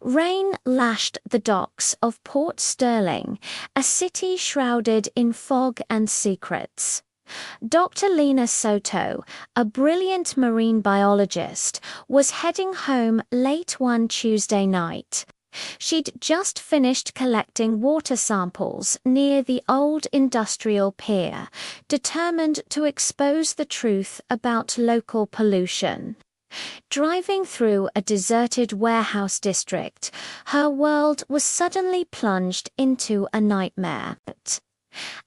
Rain lashed the docks of Port Sterling, a city shrouded in fog and secrets. Dr. Lena Soto, a brilliant marine biologist, was heading home late one Tuesday night. She'd just finished collecting water samples near the old industrial pier, determined to expose the truth about local pollution. Driving through a deserted warehouse district, her world was suddenly plunged into a nightmare.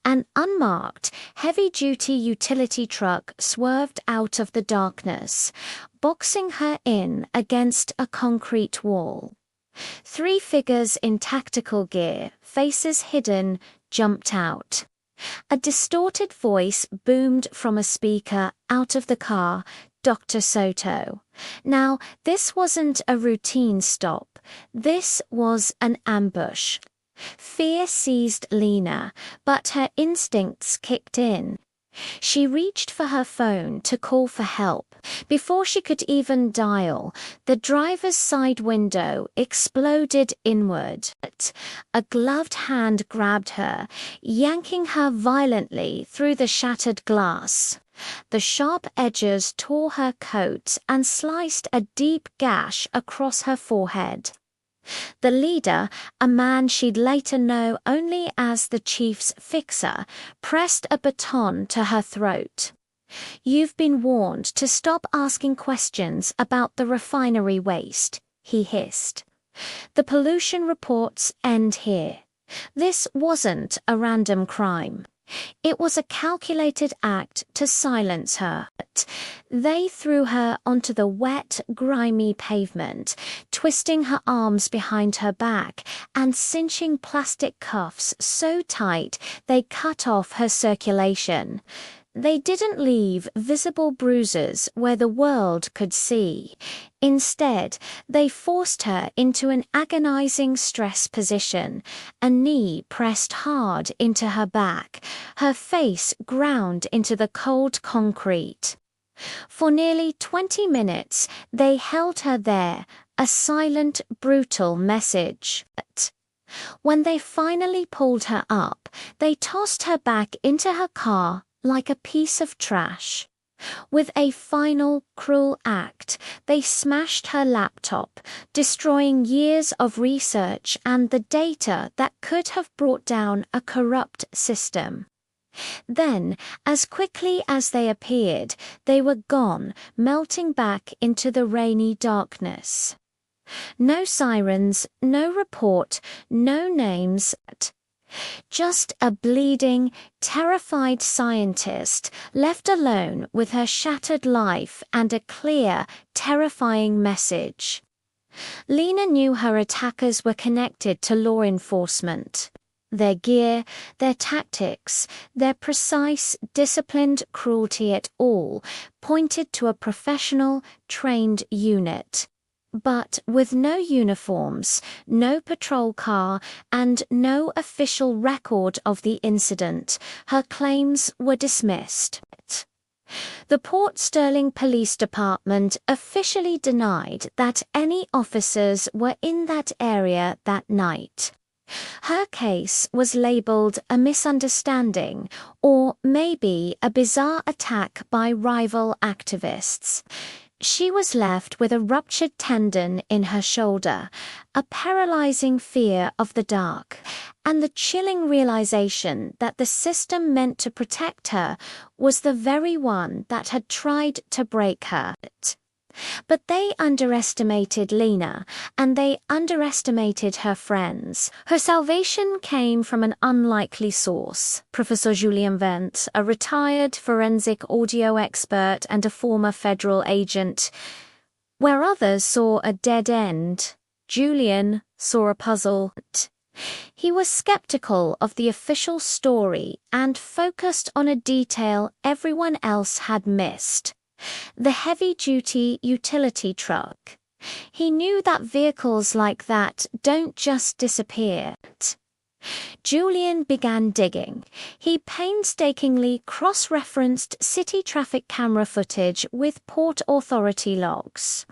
An unmarked, heavy-duty utility truck swerved out of the darkness, boxing her in against a concrete wall. Three figures in tactical gear, faces hidden, jumped out. A distorted voice boomed from a speaker out of the car, Dr. Soto. Now, this wasn't a routine stop. This was an ambush. Fear seized Lena, but her instincts kicked in. She reached for her phone to call for help. Before she could even dial, the driver's side window exploded inward. A gloved hand grabbed her, yanking her violently through the shattered glass. The sharp edges tore her coat and sliced a deep gash across her forehead. The leader, a man she'd later know only as the chief's fixer, pressed a baton to her throat. "You've been warned to stop asking questions about the refinery waste," he hissed. "The pollution reports end here. This wasn't a random crime. It was a calculated act to silence her. They threw her onto the wet, grimy pavement, twisting her arms behind her back and cinching plastic cuffs so tight they cut off her circulation. They didn't leave visible bruises where the world could see. Instead, they forced her into an agonizing stress position, a knee pressed hard into her back, her face ground into the cold concrete. For nearly 20 minutes, they held her there, a silent, brutal message. When they finally pulled her up, they tossed her back into her car like a piece of trash. With a final, cruel act, they smashed her laptop, destroying years of research and the data that could have brought down a corrupt system. Then, as quickly as they appeared, they were gone, melting back into the rainy darkness. No sirens, no report, no names. Just a bleeding, terrified scientist left alone with her shattered life and a clear, terrifying message. Lena knew her attackers were connected to law enforcement. Their gear, their tactics, their precise, disciplined cruelty at all pointed to a professional, trained unit. But with no uniforms, no patrol car, and no official record of the incident, her claims were dismissed. The Port Sterling Police Department officially denied that any officers were in that area that night. Her case was labeled a misunderstanding, or maybe a bizarre attack by rival activists. She was left with a ruptured tendon in her shoulder, a paralyzing fear of the dark, and the chilling realization that the system meant to protect her was the very one that had tried to break her. But they underestimated Lena, and they underestimated her friends. Her salvation came from an unlikely source. Professor Julien Vent, a retired forensic audio expert and a former federal agent. Where others saw a dead end, Julien saw a puzzle. He was skeptical of the official story and focused on a detail everyone else had missed. The heavy-duty utility truck. He knew that vehicles like that don't just disappear. Julien began digging. He painstakingly cross-referenced city traffic camera footage with Port Authority logs.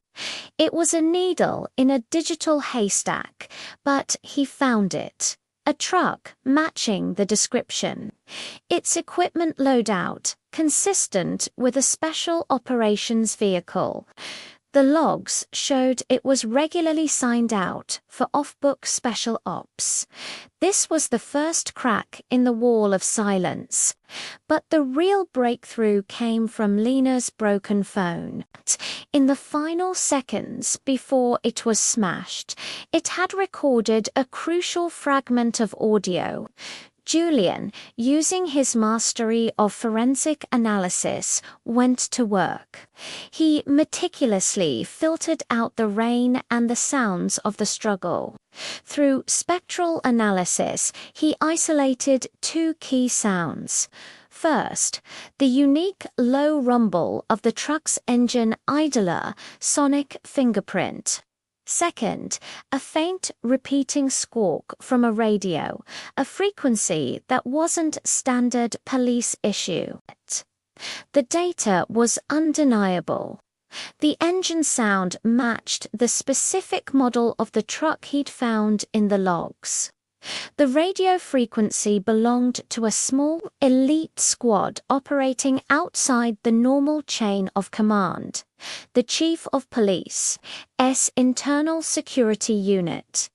It was a needle in a digital haystack, but he found it. A truck matching the description. Its equipment loadout consistent with a special operations vehicle. The logs showed it was regularly signed out for off-book special ops. This was the first crack in the wall of silence. But the real breakthrough came from Lena's broken phone. In the final seconds before it was smashed, it had recorded a crucial fragment of audio. Julian, using his mastery of forensic analysis, went to work. He meticulously filtered out the rain and the sounds of the struggle. Through spectral analysis, he isolated two key sounds. First, the unique low rumble of the truck's engine idler sonic fingerprint. Second, a faint repeating squawk from a radio, a frequency that wasn't standard police issue. The data was undeniable. The engine sound matched the specific model of the truck he'd found in the logs. The radio frequency belonged to a small, elite squad operating outside the normal chain of command. The Chief of Police's Internal Security Unit.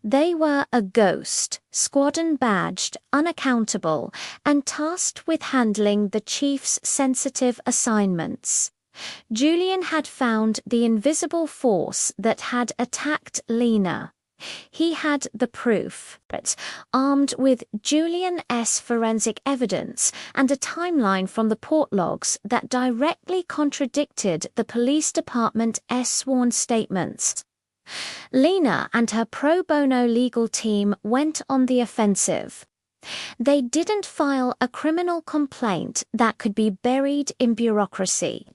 They were a ghost, squadron-badged, unaccountable, and tasked with handling the chief's sensitive assignments. Julian had found the invisible force that had attacked Lena. He had the proof, but armed with Julian's forensic evidence and a timeline from the port logs that directly contradicted the police department's sworn statements. Lena and her pro bono legal team went on the offensive. They didn't file a criminal complaint that could be buried in bureaucracy.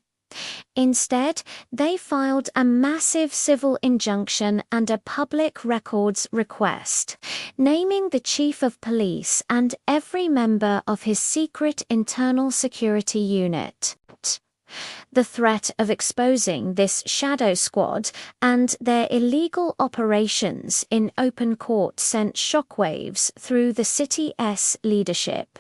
Instead, they filed a massive civil injunction and a public records request, naming the chief of police and every member of his secret internal security unit. The threat of exposing this shadow squad and their illegal operations in open court sent shockwaves through the city's leadership.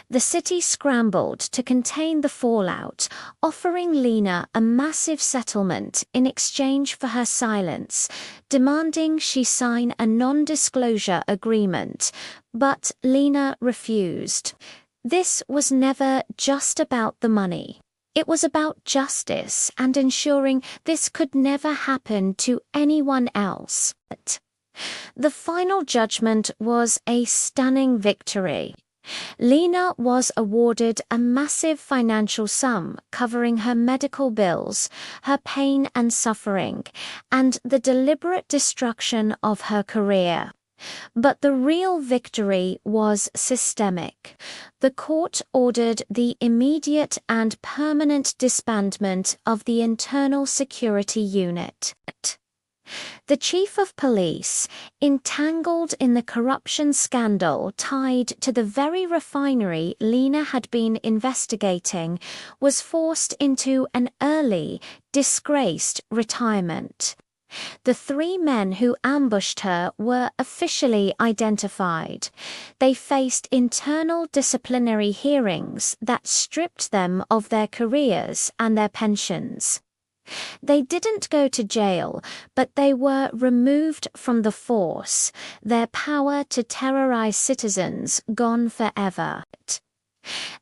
The city scrambled to contain the fallout, offering Lena a massive settlement in exchange for her silence, demanding she sign a non-disclosure agreement, but Lena refused. This was never just about the money. It was about justice and ensuring this could never happen to anyone else. The final judgment was a stunning victory. Lena was awarded a massive financial sum covering her medical bills, her pain and suffering, and the deliberate destruction of her career. But the real victory was systemic. The court ordered the immediate and permanent disbandment of the Internal Security Unit. The chief of police, entangled in the corruption scandal tied to the very refinery Lena had been investigating, was forced into an early, disgraced retirement. The three men who ambushed her were officially identified. They faced internal disciplinary hearings that stripped them of their careers and their pensions. They didn't go to jail, but they were removed from the force, their power to terrorize citizens gone forever.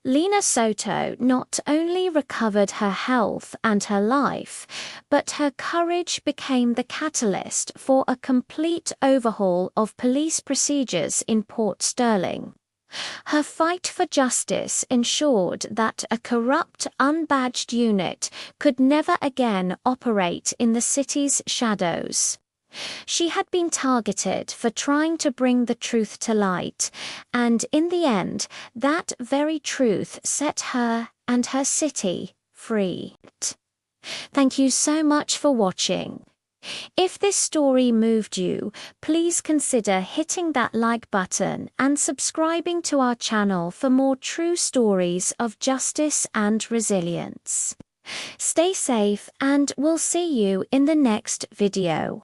Lena Soto not only recovered her health and her life, but her courage became the catalyst for a complete overhaul of police procedures in Port Sterling. Her fight for justice ensured that a corrupt, unbadged unit could never again operate in the city's shadows. She had been targeted for trying to bring the truth to light, and in the end, that very truth set her and her city free. Thank you so much for watching. If this story moved you, please consider hitting that like button and subscribing to our channel for more true stories of justice and resilience. Stay safe and we'll see you in the next video.